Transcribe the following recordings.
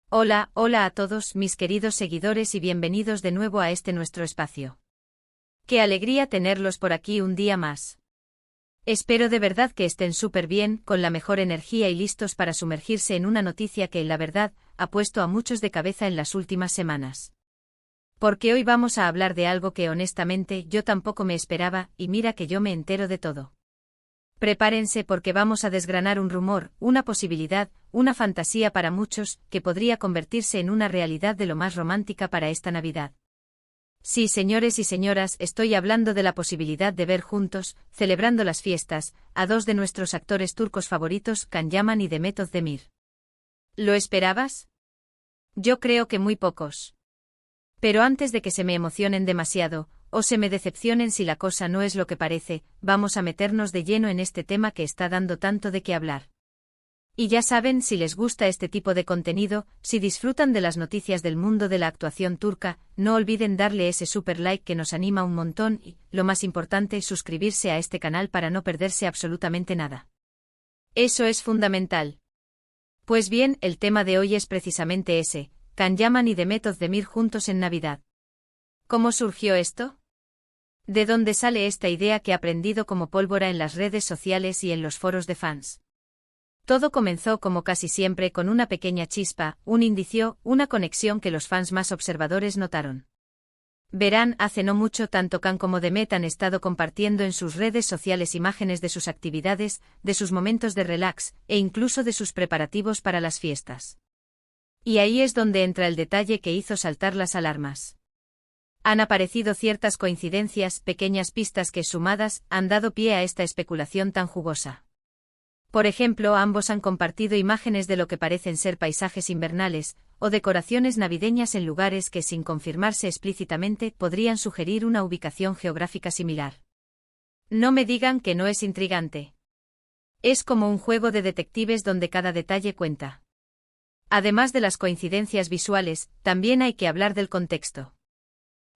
Hola, hola a todos mis queridos seguidores y bienvenidos de nuevo a este nuestro espacio. Qué alegría tenerlos por aquí un día más. Espero de verdad que estén súper bien, con la mejor energía y listos para sumergirse en una noticia que, la verdad, ha puesto a muchos de cabeza en las últimas semanas. Porque hoy vamos a hablar de algo que honestamente yo tampoco me esperaba, y mira que yo me entero de todo. Prepárense porque vamos a desgranar un rumor, una posibilidad, una fantasía para muchos, que podría convertirse en una realidad de lo más romántica para esta Navidad. Sí, señores y señoras, estoy hablando de la posibilidad de ver juntos, celebrando las fiestas, a dos de nuestros actores turcos favoritos, Can Yaman y Demet Özdemir. ¿Lo esperabas? Yo creo que muy pocos. Pero antes de que se me emocionen demasiado, o se me decepcionen si la cosa no es lo que parece, vamos a meternos de lleno en este tema que está dando tanto de qué hablar. Y ya saben, si les gusta este tipo de contenido, si disfrutan de las noticias del mundo de la actuación turca, no olviden darle ese super like que nos anima un montón y, lo más importante, suscribirse a este canal para no perderse absolutamente nada. Eso es fundamental. Pues bien, el tema de hoy es precisamente ese, Can Yaman y Demet Özdemir juntos en Navidad. ¿Cómo surgió esto? ¿De dónde sale esta idea que ha prendido como pólvora en las redes sociales y en los foros de fans? Todo comenzó, como casi siempre, con una pequeña chispa, un indicio, una conexión que los fans más observadores notaron. Verán, hace no mucho tanto Can como Demet han estado compartiendo en sus redes sociales imágenes de sus actividades, de sus momentos de relax, e incluso de sus preparativos para las fiestas. Y ahí es donde entra el detalle que hizo saltar las alarmas. Han aparecido ciertas coincidencias, pequeñas pistas que, sumadas, han dado pie a esta especulación tan jugosa. Por ejemplo, ambos han compartido imágenes de lo que parecen ser paisajes invernales, o decoraciones navideñas en lugares que, sin confirmarse explícitamente, podrían sugerir una ubicación geográfica similar. No me digan que no es intrigante. Es como un juego de detectives donde cada detalle cuenta. Además de las coincidencias visuales, también hay que hablar del contexto.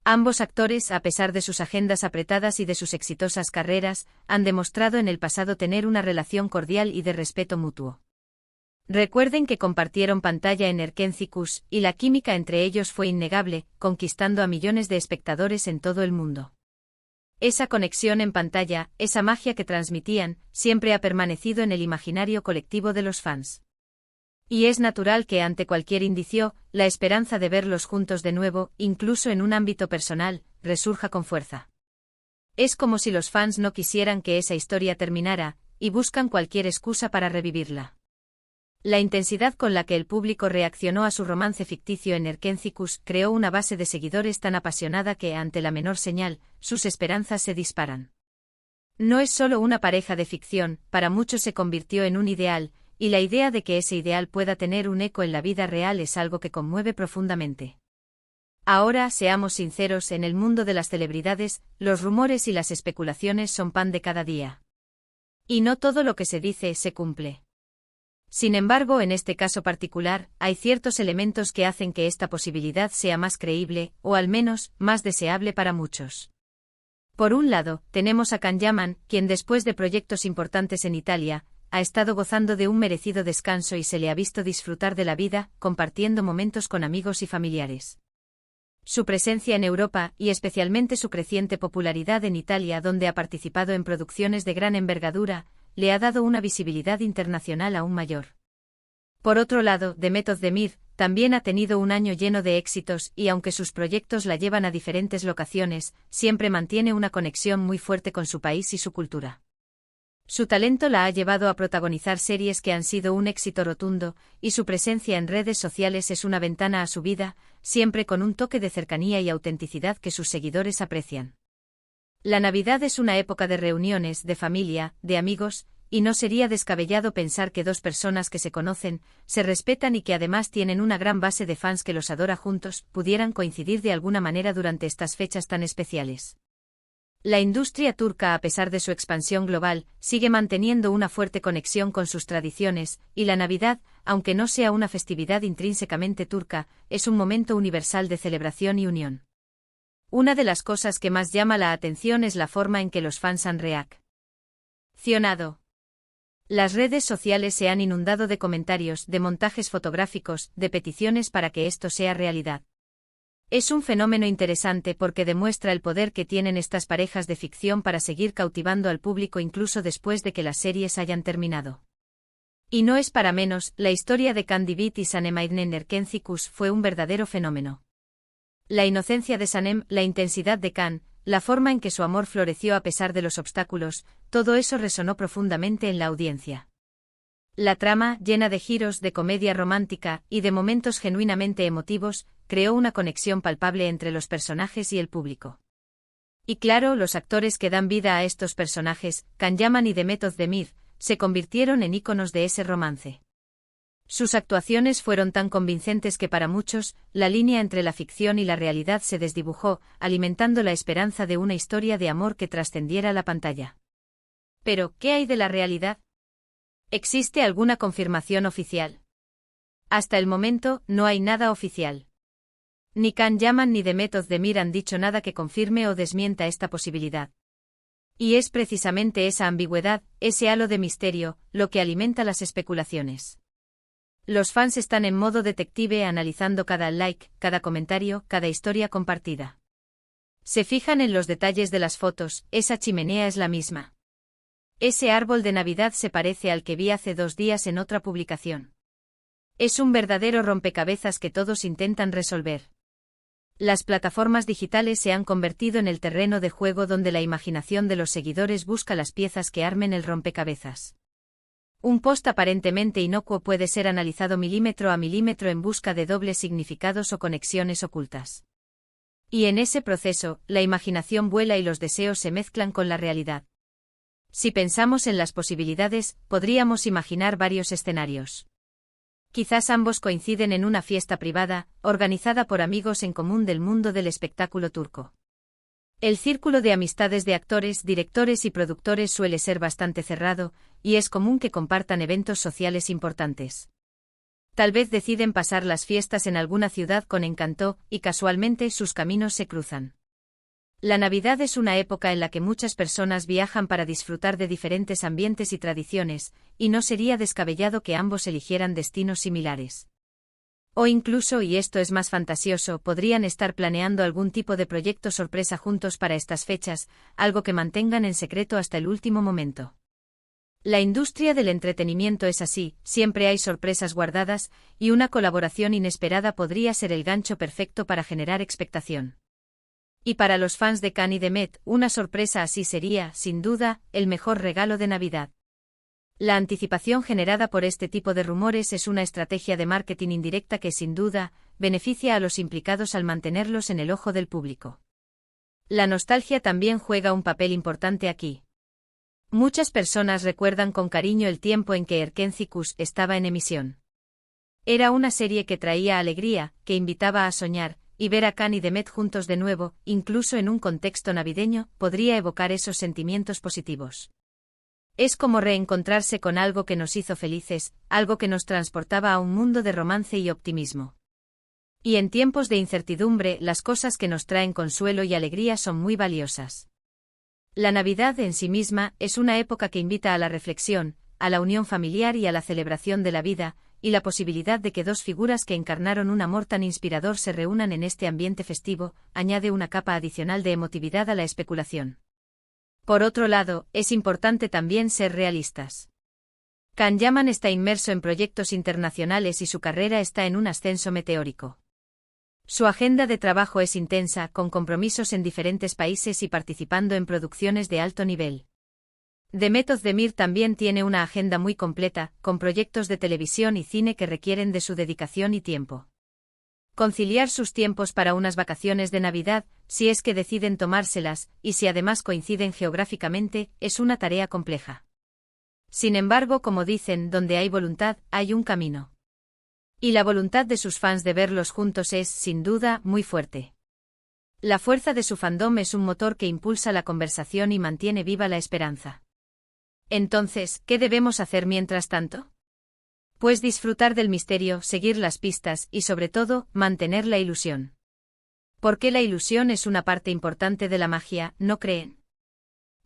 Ambos actores, a pesar de sus agendas apretadas y de sus exitosas carreras, han demostrado en el pasado tener una relación cordial y de respeto mutuo. Recuerden que compartieron pantalla en Erkencikus, y la química entre ellos fue innegable, conquistando a millones de espectadores en todo el mundo. Esa conexión en pantalla, esa magia que transmitían, siempre ha permanecido en el imaginario colectivo de los fans. Y es natural que ante cualquier indicio, la esperanza de verlos juntos de nuevo, incluso en un ámbito personal, resurja con fuerza. Es como si los fans no quisieran que esa historia terminara, y buscan cualquier excusa para revivirla. La intensidad con la que el público reaccionó a su romance ficticio en Erkencikus creó una base de seguidores tan apasionada que, ante la menor señal, sus esperanzas se disparan. No es solo una pareja de ficción, para muchos se convirtió en un ideal, y la idea de que ese ideal pueda tener un eco en la vida real es algo que conmueve profundamente. Ahora, seamos sinceros, en el mundo de las celebridades, los rumores y las especulaciones son pan de cada día. Y no todo lo que se dice se cumple. Sin embargo, en este caso particular, hay ciertos elementos que hacen que esta posibilidad sea más creíble, o al menos, más deseable para muchos. Por un lado, tenemos a Can Yaman, quien después de proyectos importantes en Italia, ha estado gozando de un merecido descanso y se le ha visto disfrutar de la vida, compartiendo momentos con amigos y familiares. Su presencia en Europa, y especialmente su creciente popularidad en Italia, donde ha participado en producciones de gran envergadura, le ha dado una visibilidad internacional aún mayor. Por otro lado, Demet Özdemir también ha tenido un año lleno de éxitos y, aunque sus proyectos la llevan a diferentes locaciones, siempre mantiene una conexión muy fuerte con su país y su cultura. Su talento la ha llevado a protagonizar series que han sido un éxito rotundo, y su presencia en redes sociales es una ventana a su vida, siempre con un toque de cercanía y autenticidad que sus seguidores aprecian. La Navidad es una época de reuniones, de familia, de amigos, y no sería descabellado pensar que dos personas que se conocen, se respetan y que además tienen una gran base de fans que los adora juntos, pudieran coincidir de alguna manera durante estas fechas tan especiales. La industria turca, a pesar de su expansión global, sigue manteniendo una fuerte conexión con sus tradiciones, y la Navidad, aunque no sea una festividad intrínsecamente turca, es un momento universal de celebración y unión. Una de las cosas que más llama la atención es la forma en que los fans han reaccionado. Las redes sociales se han inundado de comentarios, de montajes fotográficos, de peticiones para que esto sea realidad. Es un fenómeno interesante porque demuestra el poder que tienen estas parejas de ficción para seguir cautivando al público incluso después de que las series hayan terminado. Y no es para menos, la historia de Candy Beat y Sanem Erkencikus fue un verdadero fenómeno. La inocencia de Sanem, la intensidad de Can, la forma en que su amor floreció a pesar de los obstáculos, todo eso resonó profundamente en la audiencia. La trama, llena de giros, de comedia romántica y de momentos genuinamente emotivos, creó una conexión palpable entre los personajes y el público. Y claro, los actores que dan vida a estos personajes, Can Yaman y Demet Özdemir, se convirtieron en íconos de ese romance. Sus actuaciones fueron tan convincentes que para muchos, la línea entre la ficción y la realidad se desdibujó, alimentando la esperanza de una historia de amor que trascendiera la pantalla. Pero, ¿qué hay de la realidad? ¿Existe alguna confirmación oficial? Hasta el momento, no hay nada oficial. Ni Can Yaman ni Demet Özdemir han dicho nada que confirme o desmienta esta posibilidad. Y es precisamente esa ambigüedad, ese halo de misterio, lo que alimenta las especulaciones. Los fans están en modo detective analizando cada like, cada comentario, cada historia compartida. Se fijan en los detalles de las fotos, esa chimenea es la misma. Ese árbol de Navidad se parece al que vi hace 2 días en otra publicación. Es un verdadero rompecabezas que todos intentan resolver. Las plataformas digitales se han convertido en el terreno de juego donde la imaginación de los seguidores busca las piezas que armen el rompecabezas. Un post aparentemente inocuo puede ser analizado milímetro a milímetro en busca de dobles significados o conexiones ocultas. Y en ese proceso, la imaginación vuela y los deseos se mezclan con la realidad. Si pensamos en las posibilidades, podríamos imaginar varios escenarios. Quizás ambos coinciden en una fiesta privada, organizada por amigos en común del mundo del espectáculo turco. El círculo de amistades de actores, directores y productores suele ser bastante cerrado, y es común que compartan eventos sociales importantes. Tal vez deciden pasar las fiestas en alguna ciudad con encanto, y casualmente sus caminos se cruzan. La Navidad es una época en la que muchas personas viajan para disfrutar de diferentes ambientes y tradiciones, y no sería descabellado que ambos eligieran destinos similares. O incluso, y esto es más fantasioso, podrían estar planeando algún tipo de proyecto sorpresa juntos para estas fechas, algo que mantengan en secreto hasta el último momento. La industria del entretenimiento es así, siempre hay sorpresas guardadas, y una colaboración inesperada podría ser el gancho perfecto para generar expectación. Y para los fans de Can y Demet, una sorpresa así sería, sin duda, el mejor regalo de Navidad. La anticipación generada por este tipo de rumores es una estrategia de marketing indirecta que, sin duda, beneficia a los implicados al mantenerlos en el ojo del público. La nostalgia también juega un papel importante aquí. Muchas personas recuerdan con cariño el tiempo en que Erkencikus estaba en emisión. Era una serie que traía alegría, que invitaba a soñar, y ver a Can y Demet juntos de nuevo, incluso en un contexto navideño, podría evocar esos sentimientos positivos. Es como reencontrarse con algo que nos hizo felices, algo que nos transportaba a un mundo de romance y optimismo. Y en tiempos de incertidumbre, las cosas que nos traen consuelo y alegría son muy valiosas. La Navidad en sí misma es una época que invita a la reflexión, a la unión familiar y a la celebración de la vida, y la posibilidad de que dos figuras que encarnaron un amor tan inspirador se reúnan en este ambiente festivo, añade una capa adicional de emotividad a la especulación. Por otro lado, es importante también ser realistas. Can Yaman está inmerso en proyectos internacionales y su carrera está en un ascenso meteórico. Su agenda de trabajo es intensa, con compromisos en diferentes países y participando en producciones de alto nivel. Demet Özdemir también tiene una agenda muy completa, con proyectos de televisión y cine que requieren de su dedicación y tiempo. Conciliar sus tiempos para unas vacaciones de Navidad, si es que deciden tomárselas, y si además coinciden geográficamente, es una tarea compleja. Sin embargo, como dicen, donde hay voluntad, hay un camino. Y la voluntad de sus fans de verlos juntos es, sin duda, muy fuerte. La fuerza de su fandom es un motor que impulsa la conversación y mantiene viva la esperanza. Entonces, ¿qué debemos hacer mientras tanto? Pues disfrutar del misterio, seguir las pistas y, sobre todo, mantener la ilusión. Porque la ilusión es una parte importante de la magia, ¿no creen?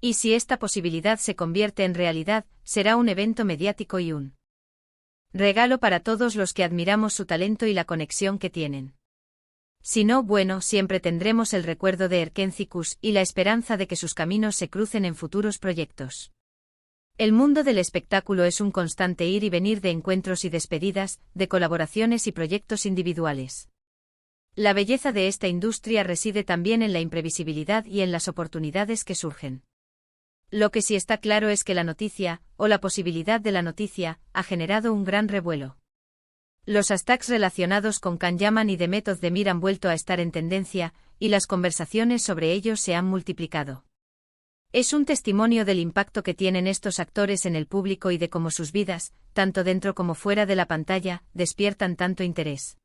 Y si esta posibilidad se convierte en realidad, será un evento mediático y un regalo para todos los que admiramos su talento y la conexión que tienen. Si no, bueno, siempre tendremos el recuerdo de Erkenci-Kuş y la esperanza de que sus caminos se crucen en futuros proyectos. El mundo del espectáculo es un constante ir y venir de encuentros y despedidas, de colaboraciones y proyectos individuales. La belleza de esta industria reside también en la imprevisibilidad y en las oportunidades que surgen. Lo que sí está claro es que la noticia, o la posibilidad de la noticia, ha generado un gran revuelo. Los hashtags relacionados con Can Yaman y Demet Özdemir han vuelto a estar en tendencia, y las conversaciones sobre ellos se han multiplicado. Es un testimonio del impacto que tienen estos actores en el público y de cómo sus vidas, tanto dentro como fuera de la pantalla, despiertan tanto interés.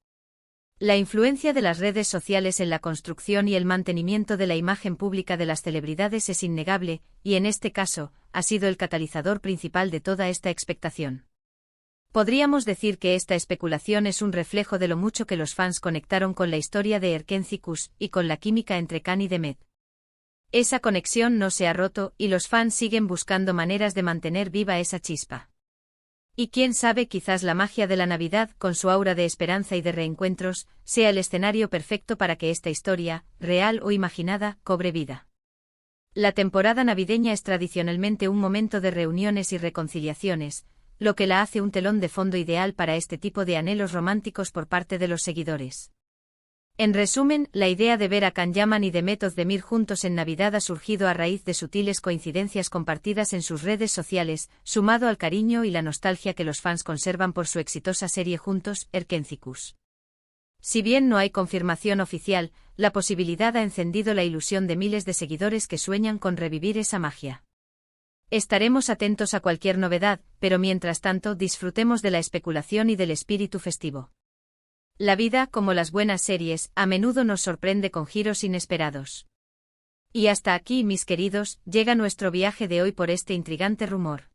La influencia de las redes sociales en la construcción y el mantenimiento de la imagen pública de las celebridades es innegable, y en este caso, ha sido el catalizador principal de toda esta expectación. Podríamos decir que esta especulación es un reflejo de lo mucho que los fans conectaron con la historia de Erkenci-Kuş y con la química entre Can y Demet. Esa conexión no se ha roto y los fans siguen buscando maneras de mantener viva esa chispa. Y quién sabe, quizás la magia de la Navidad, con su aura de esperanza y de reencuentros, sea el escenario perfecto para que esta historia, real o imaginada, cobre vida. La temporada navideña es tradicionalmente un momento de reuniones y reconciliaciones, lo que la hace un telón de fondo ideal para este tipo de anhelos románticos por parte de los seguidores. En resumen, la idea de ver a Can Yaman y Demet Özdemir juntos en Navidad ha surgido a raíz de sutiles coincidencias compartidas en sus redes sociales, sumado al cariño y la nostalgia que los fans conservan por su exitosa serie juntos, Erkenci-Kuş. Si bien no hay confirmación oficial, la posibilidad ha encendido la ilusión de miles de seguidores que sueñan con revivir esa magia. Estaremos atentos a cualquier novedad, pero mientras tanto disfrutemos de la especulación y del espíritu festivo. La vida, como las buenas series, a menudo nos sorprende con giros inesperados. Y hasta aquí, mis queridos, llega nuestro viaje de hoy por este intrigante rumor.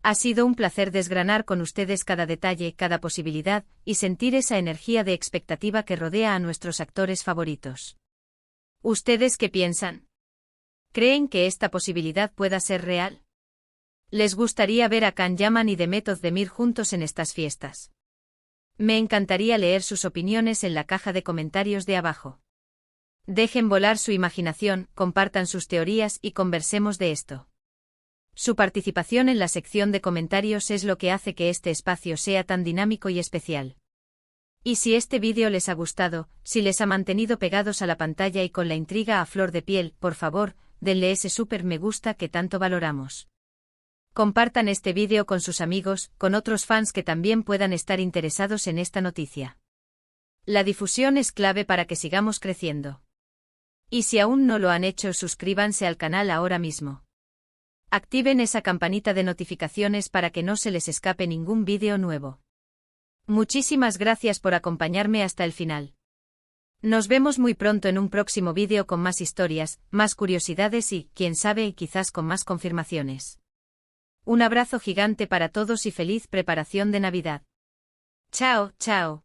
Ha sido un placer desgranar con ustedes cada detalle, cada posibilidad, y sentir esa energía de expectativa que rodea a nuestros actores favoritos. ¿Ustedes qué piensan? ¿Creen que esta posibilidad pueda ser real? ¿Les gustaría ver a Can Yaman y Demet Özdemir juntos en estas fiestas? Me encantaría leer sus opiniones en la caja de comentarios de abajo. Dejen volar su imaginación, compartan sus teorías y conversemos de esto. Su participación en la sección de comentarios es lo que hace que este espacio sea tan dinámico y especial. Y si este vídeo les ha gustado, si les ha mantenido pegados a la pantalla y con la intriga a flor de piel, por favor, denle ese súper me gusta que tanto valoramos. Compartan este vídeo con sus amigos, con otros fans que también puedan estar interesados en esta noticia. La difusión es clave para que sigamos creciendo. Y si aún no lo han hecho, suscríbanse al canal ahora mismo. Activen esa campanita de notificaciones para que no se les escape ningún vídeo nuevo. Muchísimas gracias por acompañarme hasta el final. Nos vemos muy pronto en un próximo vídeo con más historias, más curiosidades y, quién sabe, quizás con más confirmaciones. Un abrazo gigante para todos y feliz preparación de Navidad. Chao, chao.